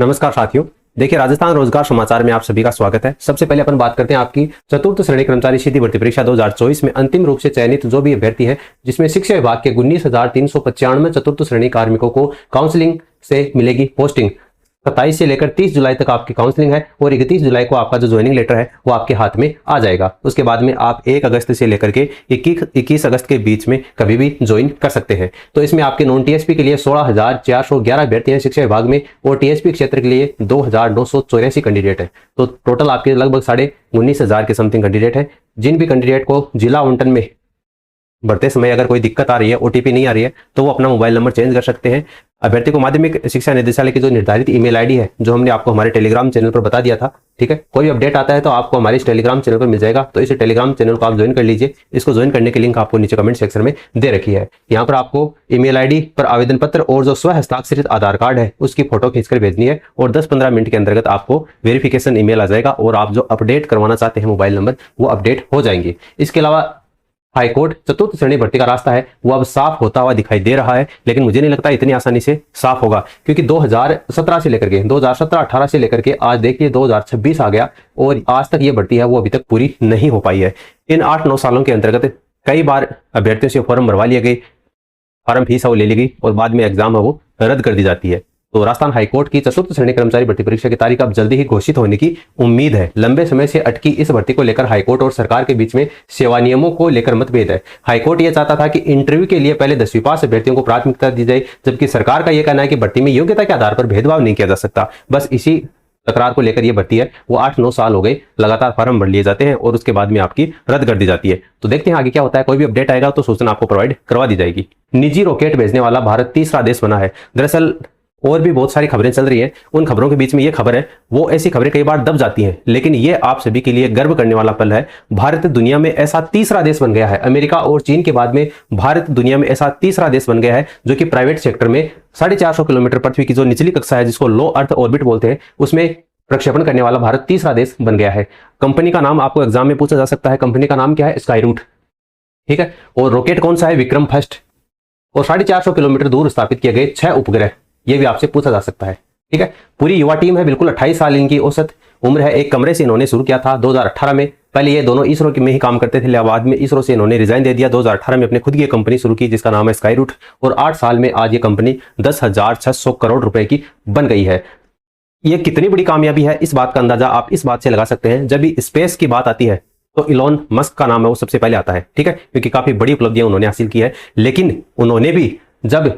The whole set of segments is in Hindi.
नमस्कार साथियों, देखिए राजस्थान रोजगार समाचार में आप सभी का स्वागत है। सबसे पहले अपन बात करते हैं आपकी चतुर्थ श्रेणी कर्मचारी सीधी भर्ती परीक्षा 2024 में अंतिम रूप से चयनित जो भी अभ्यर्थी हैं, जिसमें शिक्षा विभाग के 19,395 चतुर्थ श्रेणी कार्मिकों को काउंसलिंग से मिलेगी पोस्टिंग। 27 से लेकर 30 जुलाई तक आपकी काउंसलिंग है और 31 जुलाई को आपका जो ज्वाइनिंग लेटर है वो आपके हाथ में आ जाएगा। उसके बाद में आप 1 अगस्त से लेकर के 21 अगस्त के बीच में कभी भी ज्वाइन कर सकते हैं। तो इसमें आपके नॉन टीएसपी के लिए 16,411 अभ्यर्थी हैं शिक्षा विभाग में और टीएसपी क्षेत्र के लिए 2,984 कैंडिडेट है। तो टोटल आपके लगभग 19,500 के समथिंग कैंडिडेट है। जिन भी कैंडिडेट को जिला आवंटन में बढ़ते समय अगर कोई दिक्कत आ रही है, ओटीपी नहीं आ रही है, तो वो अपना मोबाइल नंबर चेंज कर सकते हैं। अभ्यर्थी को माध्यमिक शिक्षा निदेशालय की जो निर्धारित ईमेल आईडी है, जो हमने आपको हमारे टेलीग्राम चैनल पर बता दिया था, ठीक है। कोई अपडेट आता है तो आपको हमारे इस टेलीग्राम चैनल पर मिल जाएगा। तो इस टेलीग्राम चैनल को आप ज्वाइन कर लीजिए। इसको ज्वाइन करने की लिंक आपको नीचे कमेंट सेक्शन में दे रखी है। यहाँ पर आपको ईमेल आईडी पर आवेदन पत्र और जो स्व हस्ताक्षरित आधार कार्ड है उसकी फोटो खींचकर भेजनी है और 10-15 मिनट के अंतर्गत आपको वेरिफिकेशन ईमेल आ जाएगा और आप जो अपडेट करवाना चाहते हैं मोबाइल नंबर, वो अपडेट हो जाएंगे। इसके अलावा हाईकोर्ट चतुर्थ श्रेणी भर्ती का रास्ता है वो अब साफ होता हुआ दिखाई दे रहा है, लेकिन मुझे नहीं लगता इतनी आसानी से साफ होगा, क्योंकि 2017 से लेकर के 2017-18 से लेकर के आज देखिए 2026 आ गया और आज तक ये भर्ती है वो अभी तक पूरी नहीं हो पाई है। इन 8-9 सालों के अंतर्गत कई बार अभ्यर्थियों से फॉर्म भरवा लिए गए, फॉर्म फीस है वो ले ली गई और बाद में एग्जाम है वो रद्द कर दी जाती है। तो राजस्थान हाईकोर्ट की चतुर्थ श्रेणी कर्मचारी भर्ती परीक्षा की तारीख अब जल्दी ही घोषित होने की उम्मीद है। लंबे समय से अटकी इस भर्ती को लेकर हाईकोर्ट और सरकार के बीच में सेवा नियमों को लेकर मतभेद है। हाईकोर्ट यह चाहता था कि इंटरव्यू के लिए पहले 10वीं पास अभ्यर्थियों को प्राथमिकता दी जाए, जबकि सरकार का यह कहना है कि भर्ती में योग्यता के आधार पर भेदभाव नहीं किया जा सकता। बस इसी तकरार को लेकर यह भर्ती है वो 8-9 साल हो गए लगातार फॉर्म भर लिए जाते हैं और उसके बाद में आपकी रद्द कर दी जाती है। तो देखते हैं आगे क्या होता है। कोई भी अपडेट आएगा तो सूचना आपको प्रोवाइड करवा दी जाएगी। निजी रॉकेट भेजने वाला भारत तीसरा देश बना है। दरअसल और भी बहुत सारी खबरें चल रही हैं, उन खबरों के बीच में ये खबर है, वो ऐसी खबरें कई बार दब जाती हैं, लेकिन ये आप सभी के लिए गर्व करने वाला पल है। भारत दुनिया में ऐसा तीसरा देश बन गया है, अमेरिका और चीन के बाद में भारत दुनिया में ऐसा तीसरा देश बन गया है जो कि प्राइवेट सेक्टर में 450 किलोमीटर पृथ्वी की जो निचली कक्षा है, जिसको लो अर्थ ऑर्बिट बोलते हैं, उसमें प्रक्षेपण करने वाला भारत तीसरा देश बन गया है। कंपनी का नाम आपको एग्जाम में पूछा जा सकता है। कंपनी का नाम क्या है? स्काई रूट, ठीक है। और रॉकेट कौन सा है? विक्रम फर्स्ट। और 450 किलोमीटर दूर स्थापित किए गए 6 उपग्रह, ये भी आपसे पूछा जा सकता है, ठीक है। पूरी युवा टीम है, बिल्कुल 28 साल इनकी औसत उम्र है। एक कमरे से इन्होंने शुरू किया था 2018 में। पहले ये दोनों इसरो में ही काम करते थे, बाद में इसरो से इन्होंने रिजाइन दे दिया। 2018 में अपने खुद की कंपनी शुरू की जिसका नाम है स्काई रूट और 8 साल में आज ये कंपनी 10,600 करोड़ रुपए की बन गई है। ये कितनी बड़ी कामयाबी है, इस बात का अंदाजा आप इस बात से लगा सकते हैं। जब भी स्पेस की बात आती है तो इलॉन मस्क का नाम है वो सबसे पहले आता है, ठीक है, क्योंकि काफी बड़ी उपलब्धियां उन्होंने हासिल की है। लेकिन उन्होंने भी जब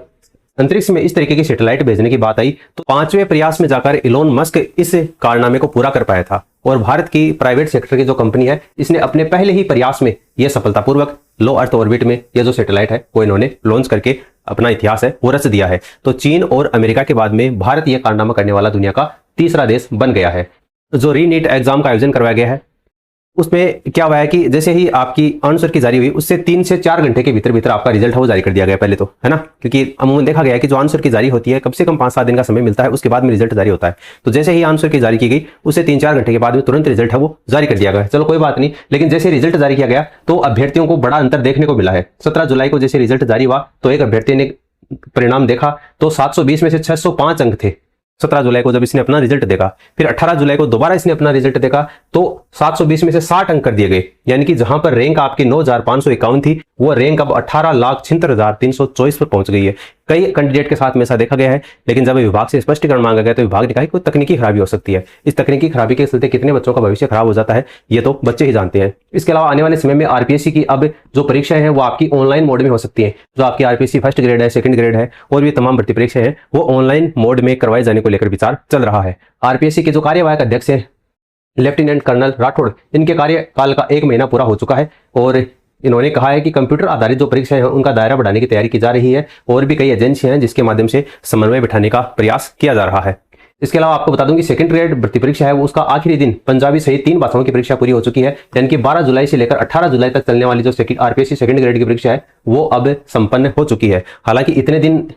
अंतरिक्ष में इस तरीके की सैटेलाइट भेजने की बात आई तो 5वें प्रयास में जाकर इलॉन मस्क इस कारनामे को पूरा कर पाया था। और भारत की प्राइवेट सेक्टर की जो कंपनी है, इसने अपने पहले ही प्रयास में यह सफलतापूर्वक लो अर्थ ऑर्बिट में यह जो सैटेलाइट है वो इन्होंने लॉन्च करके अपना इतिहास है वो रच दिया है। तो चीन और अमेरिका के बाद में भारत यह कारनामा करने वाला दुनिया का तीसरा देश बन गया है। जो रीनीट एग्जाम का आयोजन करवाया गया है उसमें क्या हुआ है कि जैसे ही आपकी आंसर की जारी हुई उससे 3 से 4 घंटे के भीतर आपका रिजल्ट वो जारी कर दिया गया पहले तो, है ना, क्योंकि अमूमन देखा गया है कि जो आंसर की जारी होती है कम से कम 5-7 दिन का समय मिलता है, उसके बाद में रिजल्ट जारी होता है। तो जैसे ही आंसर की जारी की गई उससे 3-4 घंटे के बाद में तुरंत रिजल्ट है वो जारी कर दिया गया। चलो कोई बात नहीं, लेकिन जैसे रिजल्ट जारी किया गया तो अभ्यर्थियों को बड़ा अंतर देखने को मिला है। 17 जुलाई को जैसे रिजल्ट जारी हुआ तो एक अभ्यर्थी ने परिणाम देखा तो 720 में से 605 अंक थे 17 जुलाई को जब इसने अपना रिजल्ट देखा। फिर 18 जुलाई को दोबारा इसने अपना रिजल्ट देखा तो 720 में से 60 अंक कर दिए गए, यानी कि जहां पर रैंक आपकी 9,551 थी वो रैंक अब 18,76,324 पर पहुंच गई है। कई कैंडिडेट के साथ में ऐसा देखा गया है, लेकिन जब विभाग से स्पष्टीकरण मांगा गया तो विभाग ने कहा कि कोई तकनीकी खराबी हो सकती है। इस तकनीकी खराबी के चलते कितने बच्चों का भविष्य खराब हो जाता है ये तो बच्चे ही जानते हैं। इसके अलावा आने वाले समय में आरपीएससी की अब जो परीक्षाएं हैं वो आपकी ऑनलाइन मोड में हो सकती है। जो आपकी आरपीएससी फर्स्ट ग्रेड है, सेकंड ग्रेड है और भी तमाम भर्ती परीक्षाएं हैं वो ऑनलाइन मोड में करवाए जाने को लेकर विचार चल रहा है। आरपीएससी के जो कार्यवाहक अध्यक्ष हैं लेफ्टिनेंट कर्नल राठौड़, इनके कार्यकाल का 1 महीना पूरा हो चुका है और इन्होंने कहा है कि कंप्यूटर आधारित जो परीक्षाएं हैं उनका दायरा बढ़ाने की तैयारी की जा रही है और भी कई एजेंसियां हैं जिसके माध्यम से समन्वय बिठाने का प्रयास किया जा रहा है। इसके अलावा आपको बता दूं कि सेकंड ग्रेड भर्ती परीक्षा है वो उसका आखिरी दिन पंजाबी सहित 3 भाषाओं की परीक्षा पूरी हो चुकी है, यानी कि 12 जुलाई से लेकर 18 जुलाई तक चलने वाली जो आरपीएससी सेकंड ग्रेड की परीक्षा है वो अब संपन्न हो चुकी है। हालांकि इतने दिन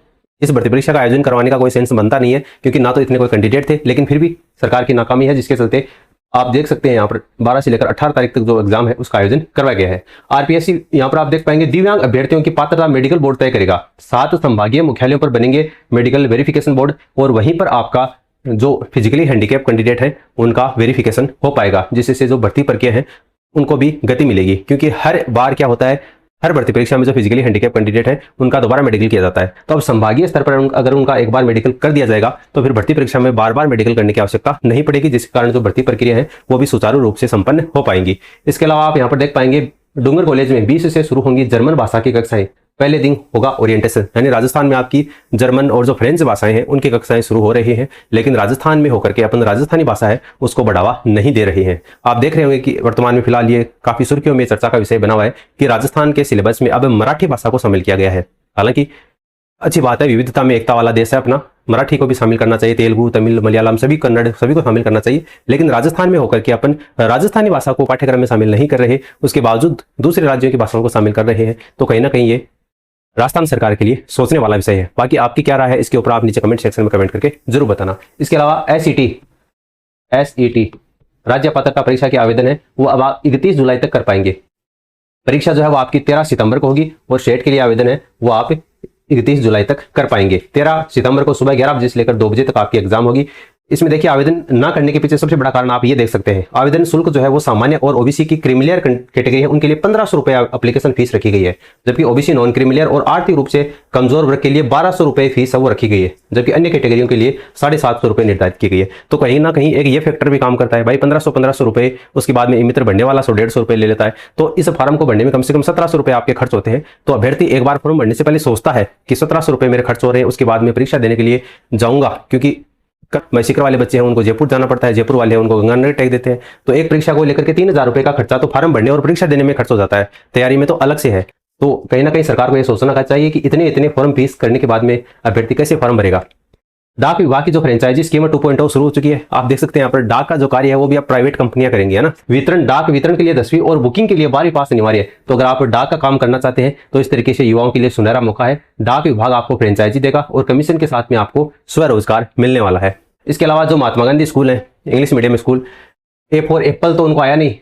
इस भर्ती परीक्षा का आयोजन करवाने का कोई सेंस बनता नहीं है, क्योंकि ना तो इतने कोई कैंडिडेट थे, लेकिन फिर भी सरकार की नाकामी है जिसके चलते आप देख सकते हैं यहाँ पर 12 से लेकर 18 तारीख तक जो एग्जाम है उसका आयोजन करवाया गया है। आरपीएससी यहाँ पर आप देख पाएंगे दिव्यांग अभ्यर्थियों की पात्रता मेडिकल बोर्ड तय करेगा। 7 संभागीय मुख्यालयों पर बनेंगे मेडिकल वेरिफिकेशन बोर्ड और वहीं पर आपका जो फिजिकली हैंडीकैप कैंडिडेट हैं उनका वेरिफिकेशन हो पाएगा, जिससे जो भर्ती प्रक्रिया है उनको भी गति मिलेगी। क्योंकि हर बार क्या होता है, हर भर्ती परीक्षा में जो फिजिकली हैंडीकैप कैंडिडेट है उनका दोबारा मेडिकल किया जाता है। तो अब संभागीय स्तर पर अगर उनका एक बार मेडिकल कर दिया जाएगा तो फिर भर्ती परीक्षा में बार बार मेडिकल करने की आवश्यकता नहीं पड़ेगी, जिसके कारण जो भर्ती प्रक्रिया है वो भी सुचारू रूप से संपन्न हो पाएंगी। इसके अलावा आप यहाँ पर देख पाएंगे डूंगर कॉलेज में 20 से शुरू होंगी जर्मन भाषा की कक्षाएं। पहले दिन होगा ओरिएंटेशन, यानी राजस्थान में आपकी जर्मन और जो फ्रेंच भाषाएं हैं उनकी कक्षाएं शुरू हो रही हैं, लेकिन राजस्थान में होकर के अपन राजस्थानी भाषा है उसको बढ़ावा नहीं दे रही हैं। आप देख रहे होंगे कि वर्तमान में फिलहाल ये काफी सुर्खियों में चर्चा का विषय बना हुआ है कि राजस्थान के सिलेबस में अब मराठी भाषा को शामिल किया गया है। हालांकि अच्छी बात है, विविधता में एकता वाला देश है अपना, मराठी को भी शामिल करना चाहिए, तेलुगु, तमिल, मलयालम, सभी कन्नड़, सभी को शामिल करना चाहिए। लेकिन राजस्थान में होकर के अपन राजस्थानी भाषा को पाठ्यक्रम में शामिल नहीं कर रहे, उसके बावजूद दूसरे राज्यों की भाषाओं को शामिल कर रहे हैं, तो कहीं ना कहीं ये राजस्थान सरकार के लिए सोचने वाला विषय है। बाकी आपकी क्या राय है इसके ऊपर आप नीचे कमेंट सेक्शन में कमेंट करके जरूर बताना। इसके अलावा एसईटी राज्य पात्रता परीक्षा के आवेदन है वो अब आप 31 जुलाई तक कर पाएंगे। परीक्षा जो है वो आपकी 13 सितंबर को होगी और शेट के लिए आवेदन है वो आप 31 जुलाई तक कर पाएंगे। 13 सितंबर को सुबह 11 बजे से लेकर 2 बजे तक आपकी एग्जाम होगी। इसमें देखिए आवेदन ना करने के पीछे सबसे बड़ा कारण आप ये देख सकते हैं, आवेदन शुल्क जो है वो सामान्य और ओबीसी की क्रीमिलियर कैटेगरी है उनके लिए 1500 रुपए एप्लीकेशन फीस रखी गई है, जबकि ओबीसी नॉन क्रीमिलियर और आर्थिक रूप से कमजोर वर्ग के लिए 1200 रुपए फीस वो रखी गई है, जबकि अन्य कैटेगरियों के लिए 750 रुपए निर्धारित की गई है। तो कहीं ना कहीं एक ये फैक्टर भी काम करता है, भाई 1500 रुपए, उसके बाद में मित्र भरने वाला 150 रुपए ले लेता है, तो इस फॉर्म को भरने में कम से कम 1700 रुपए आपके खर्च होते हैं। तो अभ्यर्थी एक बार फॉर्म भरने से पहले सोचता है कि 1700 रुपए मेरे खर्च हो रहे हैं, उसके बाद में परीक्षा देने के लिए जाऊंगा, क्योंकि मैं सीकर वाले बच्चे हैं उनको जयपुर जाना पड़ता है, जयपुर वाले हैं उनको गंगानगर टैग देते हैं, तो एक परीक्षा को लेकर के 3000 रुपए का खर्चा तो फॉर्म भरने और परीक्षा देने में खर्च हो जाता है, तैयारी में तो अलग से है। तो कहीं ना कहीं सरकार को यह सोचना चाहिए कि इतने फॉर्म फीस करने के बाद में अभ्यर्थी कैसे फॉर्म भरेगा। डाक विभाग की जो फ्रेंचाइजी स्कीम 2.0 शुरू हो चुकी है, आप देख सकते हैं यहाँ पर डाक का जो कार्य है वो भी अब प्राइवेट कंपनियां करेंगी, है ना। डाक वितरण के लिए 10वीं और बुकिंग के लिए 12वीं पास अनिवार्य है। तो अगर आप डाक का काम करना चाहते हैं तो इस तरीके से युवाओं के लिए सुनहरा मौका है, डाक विभाग आपको फ्रेंचाइजी देगा और कमीशन के साथ में आपको स्वरोजगार मिलने वाला है। इसके अलावा जो महात्मा गांधी स्कूल है, English medium school, A for Apple तो उनको आया नहीं,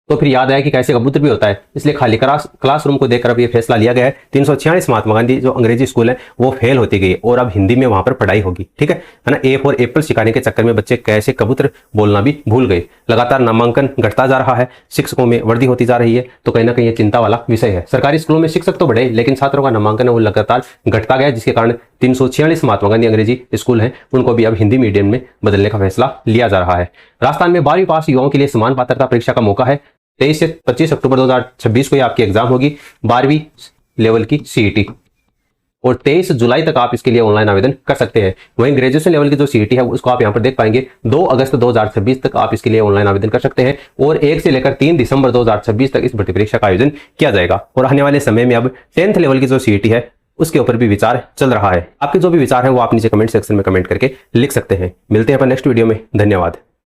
तो फिर याद आया कि कैसे कबूतर भी होता है, इसलिए खाली क्लासरूम को देखकर अब ये फैसला लिया गया है। 346 महात्मा गांधी जो अंग्रेजी स्कूल है वो फेल होती गई और अब हिंदी में वहां पर पढ़ाई होगी, ठीक है ना। ए फॉर एप्पल सिखाने के चक्कर में बच्चे कैसे कबूतर बोलना भी भूल गए। लगातार नामांकन घटता जा रहा है, शिक्षकों में वृद्धि होती जा रही है, तो कहीं ना कहीं ये चिंता वाला विषय है। सरकारी स्कूलों में शिक्षक तो बढ़े लेकिन छात्रों का नामांकन है वो लगातार घटता गया, जिसके कारण 346 महात्मा गांधी अंग्रेजी स्कूल हैं उनको भी अब हिंदी मीडियम में बदलने का फैसला लिया जा रहा है। राजस्थान में 12वीं पास युवाओं के लिए समान पात्रता परीक्षा का मौका है। 23 से 25 अक्टूबर 2026 को ये आपकी एग्जाम होगी 12वीं लेवल की सीईटी, और 23 जुलाई तक आप इसके लिए ऑनलाइन आवेदन कर सकते हैं। वहीं ग्रेजुएशन लेवल की जो सीईटी है उसको आप यहां पर देख पाएंगे 2 अगस्त 2026 तक आप इसके लिए ऑनलाइन आवेदन कर सकते हैं, और 1 से लेकर 3 दिसंबर 2026 तक इस भर्ती परीक्षा का आयोजन किया जाएगा। और आने वाले समय में अब 10th लेवल की जो सीईटी है उसके ऊपर भी विचार चल रहा है। आपके जो भी विचार है वो आप नीचे कमेंट सेक्शन में कमेंट करके लिख सकते हैं। मिलते हैं अपन नेक्स्ट वीडियो में, धन्यवाद।